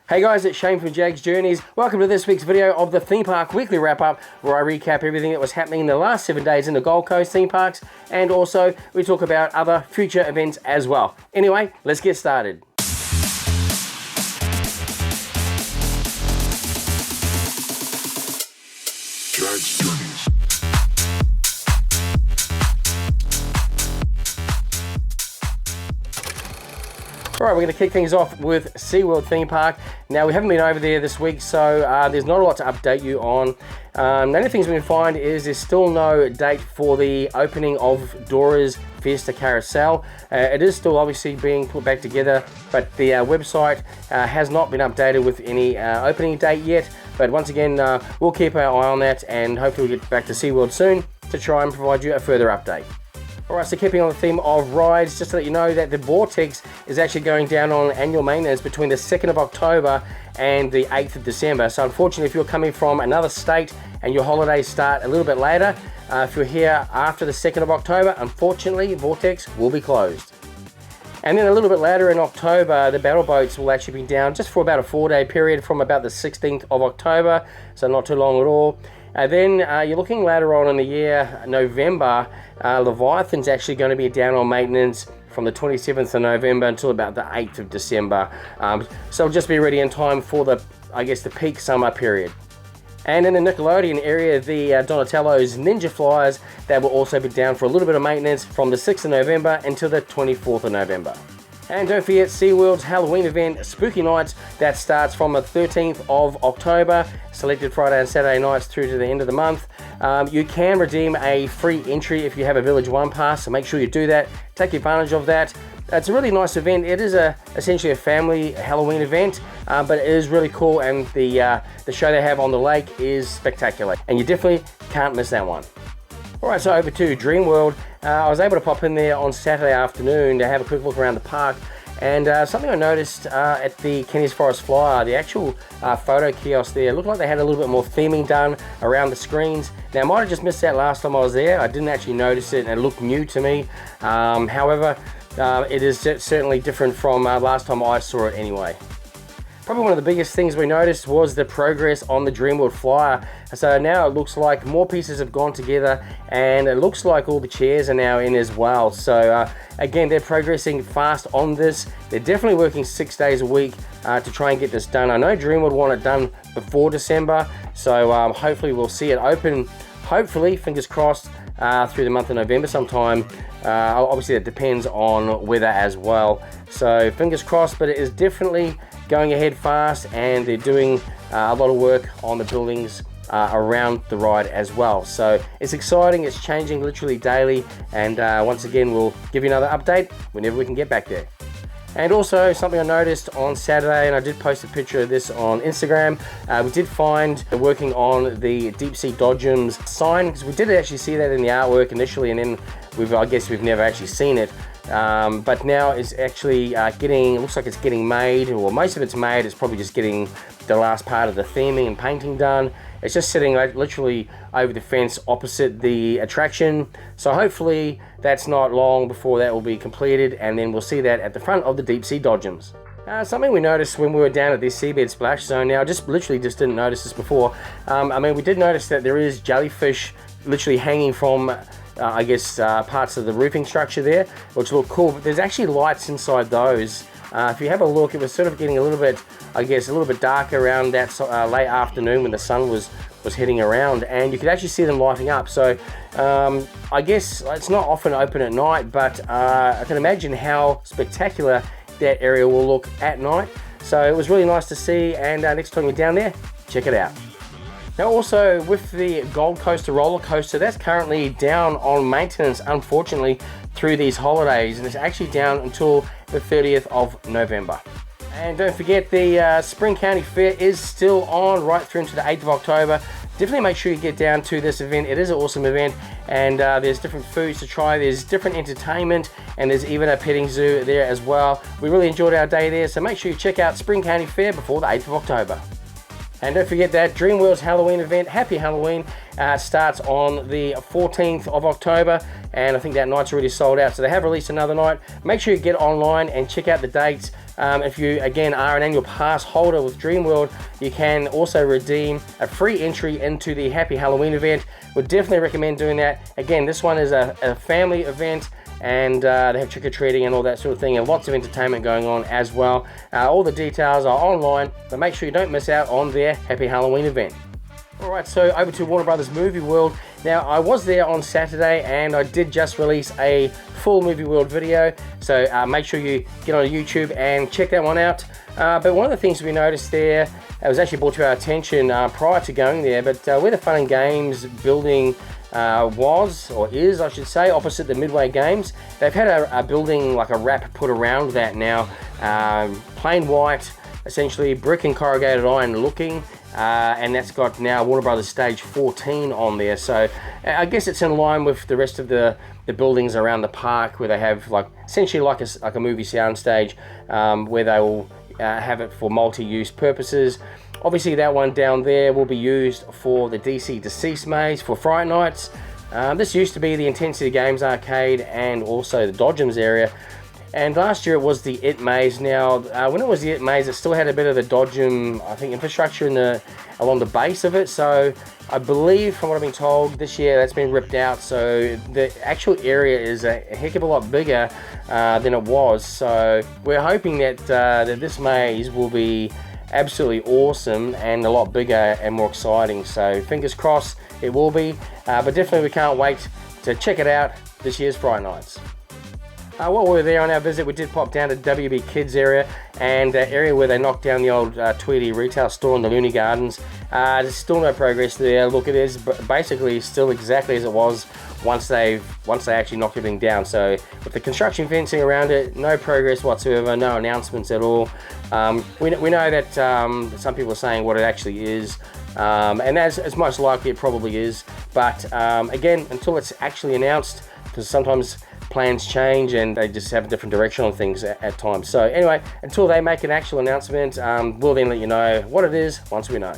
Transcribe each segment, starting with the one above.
Hey guys, it's Shane from Jaggs Journeys. Welcome to this week's video of the theme park weekly wrap-up, where I recap everything that was happening in the last 7 days in the Gold Coast theme parks, and also we talk about other future events as well. Anyway, let's get started. Jaggs Journeys. Alright, we're going to kick things off with SeaWorld theme park. Now, we haven't been over there this week, so there's not a lot to update you on. The only things we can find is there's still no date for the opening of Dora's Fiesta Carousel. It is still obviously being put back together, but the website has not been updated with any opening date yet. But once again, we'll keep our eye on that, and hopefully we'll get back to SeaWorld soon to try and provide you a further update. Alright, so keeping on the theme of rides, just to let you know that the Vortex is actually going down on annual maintenance between the 2nd of October and the 8th of December. So unfortunately, if you're coming from another state and your holidays start a little bit later, if you're here after the 2nd of October, unfortunately, Vortex will be closed. And then a little bit later in October, the battle boats will actually be down just for about a 4-day period from about the 16th of October, so not too long at all. Then you're looking later on in the year, November, Leviathan's actually going to be down on maintenance from the 27th of November until about the 8th of December. So just be ready in time for the, the peak summer period. And in the Nickelodeon area, the Donatello's Ninja Flyers, that will also be down for a little bit of maintenance from the 6th of November until the 24th of November. And don't forget SeaWorld's Halloween event, Spooky Nights, that starts from the 13th of October, selected Friday and Saturday nights through to the end of the month. You can redeem a free entry if you have a Village 1 pass, so make sure you do that. Take advantage of that. It's a really nice event. It is essentially a family Halloween event, but it is really cool, and the show they have on the lake is spectacular, and you definitely can't miss that one. Alright, so over to Dreamworld. I was able to pop in there on Saturday afternoon to have a quick look around the park, and something I noticed at the Kenny's Forest Flyer, the actual photo kiosk there, looked like they had a little bit more theming done around the screens. Now, I might have just missed that last time I was there. I didn't actually notice it, and it looked new to me. However, it is certainly different from last time I saw it anyway. Probably one of the biggest things we noticed was the progress on the Dreamworld Flyer. So now it looks like more pieces have gone together, and it looks like all the chairs are now in as well. So again, they're progressing fast on this. They're definitely working 6 days a week to try and get this done. I know Dreamworld want it done before December, so hopefully we'll see it open, hopefully, fingers crossed, through the month of November sometime. Obviously it depends on weather as well. So fingers crossed, but it is definitely going ahead fast, and they're doing a lot of work on the buildings around the ride as well. So it's exciting, it's changing literally daily, and once again we'll give you another update whenever we can get back there. And also something I noticed on Saturday, and I did post a picture of this on Instagram, we did find working on the Deep Sea Dodgems sign, because we did actually see that in the artwork initially, and then we've never actually seen it. But now it's actually it looks like it's getting made, or most of it's made. It's probably just getting the last part of the theming and painting done. It's just sitting literally over the fence opposite the attraction. So hopefully that's not long before that will be completed, and then we'll see that at the front of the Deep Sea Dodgems. Something we noticed when we were down at this seabed splash zone, now literally just didn't notice this before. We did notice that there is jellyfish literally hanging from parts of the roofing structure there, which look cool, but there's actually lights inside those. If you have a look, it was sort of getting a little bit darker around that late afternoon when the sun was heading around, and you could actually see them lighting up. So I guess it's not often open at night, but I can imagine how spectacular that area will look at night. So it was really nice to see, and next time you're down there, check it out. Now also with the Gold Coaster roller coaster, that's currently down on maintenance, unfortunately, through these holidays, and it's actually down until the 30th of November. And don't forget, the Spring County Fair is still on right through into the 8th of October. Definitely make sure you get down to this event. It is an awesome event, and there's different foods to try, there's different entertainment, and there's even a petting zoo there as well. We really enjoyed our day there, so make sure you check out Spring County Fair before the 8th of October. And don't forget that Dreamworld's Halloween event, Happy Halloween, starts on the 14th of October, and I think that night's already sold out, so they have released another night. Make sure you get online and check out the dates If you, again, are an annual pass holder with Dreamworld, you can also redeem a free entry into the Happy Halloween event. Would definitely recommend doing that. Again, this one is a family event, and they have trick-or-treating and all that sort of thing, and lots of entertainment going on as well. All the details are online, but make sure you don't miss out on their Happy Halloween event. Alright, so over to Warner Brothers Movie World. Now, I was there on Saturday, and I did just release a full Movie World video, so make sure you get on YouTube and check that one out. But one of the things we noticed there, it was actually brought to our attention prior to going there, but where the Fun and Games building was, or is I should say, opposite the Midway Games, they've had a building, like a wrap put around that now, plain white, essentially brick and corrugated iron looking, and that's got now Warner Brothers Stage 14 on there. So I guess it's in line with the rest of the buildings around the park, where they have essentially like a movie soundstage, where they will have it for multi-use purposes. Obviously that one down there will be used for the DC Deceased maze for Fright Nights. This used to be the Intensity Games arcade and also the Dodgems area. And last year it was the It maze. Now, when it was the It maze, it still had a bit of the Dodgem, I think, infrastructure along the base of it. So I believe, from what I've been told, this year that's been ripped out. So the actual area is a heck of a lot bigger than it was. So we're hoping that this maze will be absolutely awesome and a lot bigger and more exciting. So fingers crossed it will be. But definitely we can't wait to check it out this year's Fright Nights. While we were there on our visit, we did pop down to WB Kids area, and area where they knocked down the old Tweety retail store in the Looney Gardens. There's still no progress there. Look, it is basically still exactly as it was once they actually knocked everything down. So with the construction fencing around it, no progress whatsoever, no announcements at all. We know that some people are saying what it actually is, and as most likely it probably is. But again, until it's actually announced, because sometimes plans change and they just have a different direction on things at times. So anyway, until they make an actual announcement, we'll then let you know what it is once we know.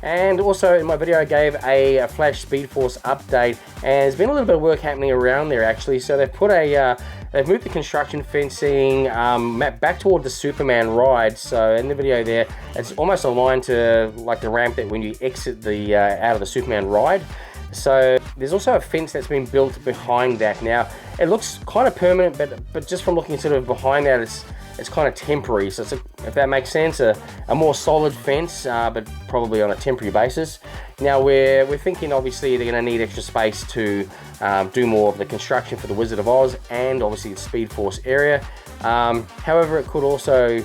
And also in my video I gave a Flash Speed Force update, and there's been a little bit of work happening around there actually. So they've put they've moved the construction fencing back toward the Superman ride. So in the video there, it's almost aligned to like the ramp that when you exit the out of the Superman ride. So there's also a fence that's been built behind that. Now it looks kind of permanent, but just from looking sort of behind that, it's kind of temporary. So if that makes sense, a more solid fence, but probably on a temporary basis. Now we're thinking obviously they're going to need extra space to do more of the construction for the Wizard of Oz and obviously the Speed Force area. However, it could also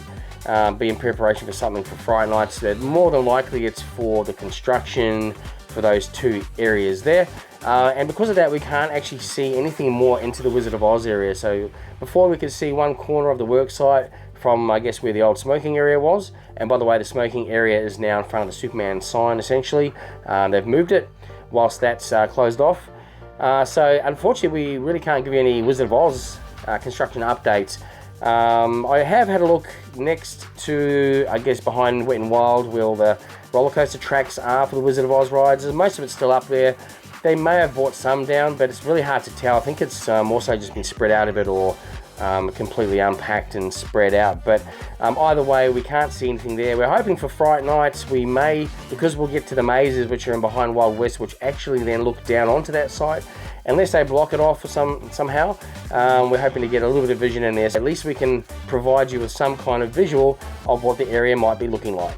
be in preparation for something for Fright Nights. That more than likely it's for the construction for those two areas there, and because of that we can't actually see anything more into the Wizard of Oz area. So before we could see one corner of the work site from, I guess, where the old smoking area was, and by the way, the smoking area is now in front of the Superman sign essentially. They've moved it whilst that's closed off. So unfortunately we really can't give you any Wizard of Oz construction updates. I have had a look next to, I guess, behind Wet n Wild, where all the roller coaster tracks are for the Wizard of Oz rides. Most of it's still up there. They may have brought some down, but it's really hard to tell. I think it's also just been spread out a bit, or completely unpacked and spread out. But either way, we can't see anything there. We're hoping for Fright Nights. We may, because we'll get to the mazes which are in behind Wild West, which actually then look down onto that site. Unless they block it off somehow, we're hoping to get a little bit of vision in there. So at least we can provide you with some kind of visual of what the area might be looking like.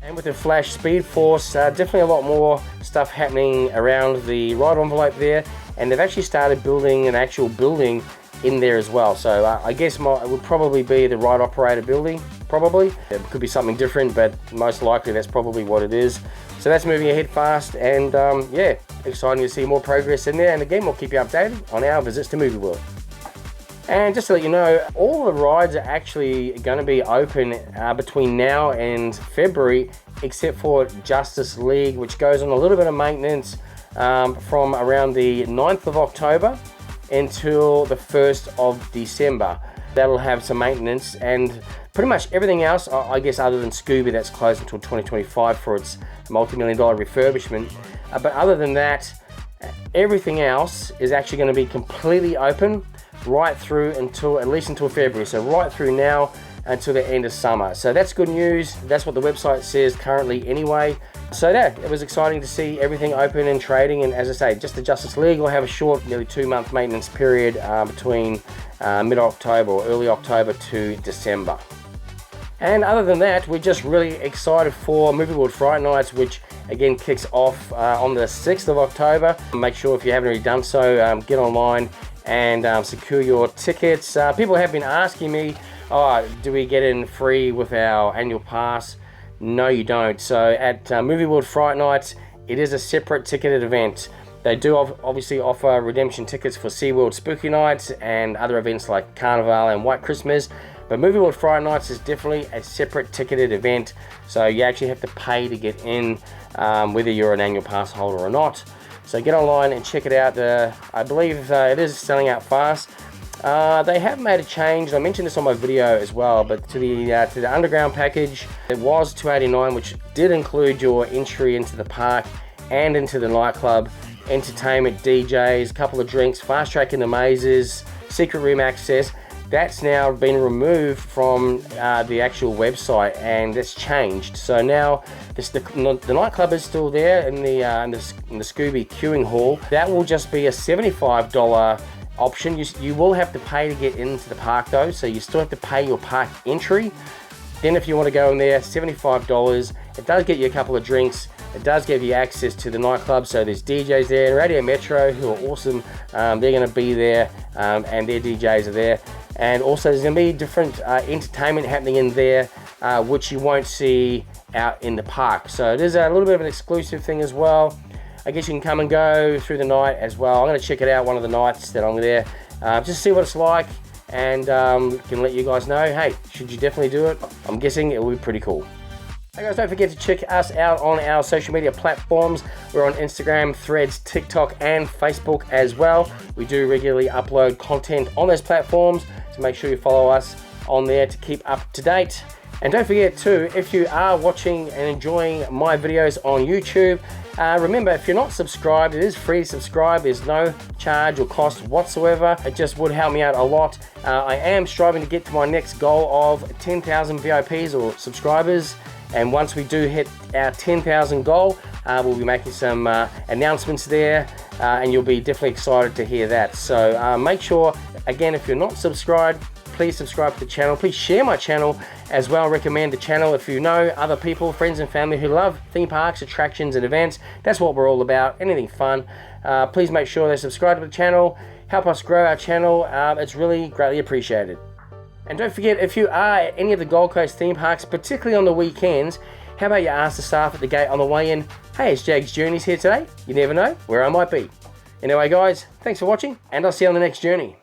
And with the Flash Speed Force, definitely a lot more stuff happening around the ride envelope there. And they've actually started building an actual building in there as well. So I guess it would probably be the ride operator building, probably. It could be something different, but most likely that's probably what it is. So that's moving ahead fast, and yeah, exciting to see more progress in there. And again, we'll keep you updated on our visits to Movie World. And just to let you know, all the rides are actually going to be open between now and February, except for Justice League, which goes on a little bit of maintenance from around the 9th of October until the 1st of December. That'll have some maintenance, and pretty much everything else, I guess, other than Scooby, that's closed until 2025 for its multi-million-dollar refurbishment. But other than that, everything else is actually going to be completely open right through until, at least until February. So right through now until the end of summer. So that's good news. That's what the website says currently anyway. So yeah, it was exciting to see everything open and trading. And as I say, just the Justice League will have a short, nearly 2-month maintenance period between mid-October or early October to December. And other than that, we're just really excited for Movie World Fright Nights, which again kicks off on the 6th of October. Make sure if you haven't already done so, get online and secure your tickets. People have been asking me, oh, do we get in free with our annual pass? No, you don't. So at Movie World Fright Nights, it is a separate ticketed event. They do obviously offer redemption tickets for SeaWorld Spooky Nights and other events like Carnival and White Christmas. But Movie World Fright Nights is definitely a separate ticketed event. So you actually have to pay to get in, whether you're an annual pass holder or not. So get online and check it out. I believe it is selling out fast. They have made a change. I mentioned this on my video as well, but to the underground package, it was $289, which did include your entry into the park and into the nightclub, entertainment, DJs, a couple of drinks, fast track in the mazes, secret room access. That's now been removed from the actual website, and it's changed. So now the nightclub is still there in the Scooby queuing hall. That will just be a $75 option. You will have to pay to get into the park though, so you still have to pay your park entry. Then if you want to go in there, $75. It does get you a couple of drinks. It does give you access to the nightclub, so there's DJs there, and Radio Metro, who are awesome. They're going to be there, and their DJs are there. And also there's going to be different entertainment happening in there, which you won't see out in the park. So it is a little bit of an exclusive thing as well. I guess you can come and go through the night as well. I'm going to check it out one of the nights that I'm there, just see what it's like, and can let you guys know, hey, should you definitely do it? I'm guessing it will be pretty cool. Hey guys, don't forget to check us out on our social media platforms. We're on Instagram, Threads, TikTok, and Facebook as well. We do regularly upload content on those platforms, so make sure you follow us on there to keep up to date. And don't forget too, if you are watching and enjoying my videos on YouTube, remember, if you're not subscribed, it is free to subscribe. There's no charge or cost whatsoever. It just would help me out a lot. I am striving to get to my next goal of 10,000 VIPs or subscribers. And once we do hit our 10,000 goal, we'll be making some announcements there, and you'll be definitely excited to hear that. So make sure, again, if you're not subscribed, please subscribe to the channel. Please share my channel as well. Recommend the channel if you know other people, friends and family who love theme parks, attractions and events. That's what we're all about, anything fun. Please make sure they subscribe to the channel. Help us grow our channel. It's really greatly appreciated. And don't forget, if you are at any of the Gold Coast theme parks, particularly on the weekends, how about you ask the staff at the gate on the way in, hey, is Jaggs Journeys here today? You never know where I might be. Anyway guys, thanks for watching, and I'll see you on the next journey.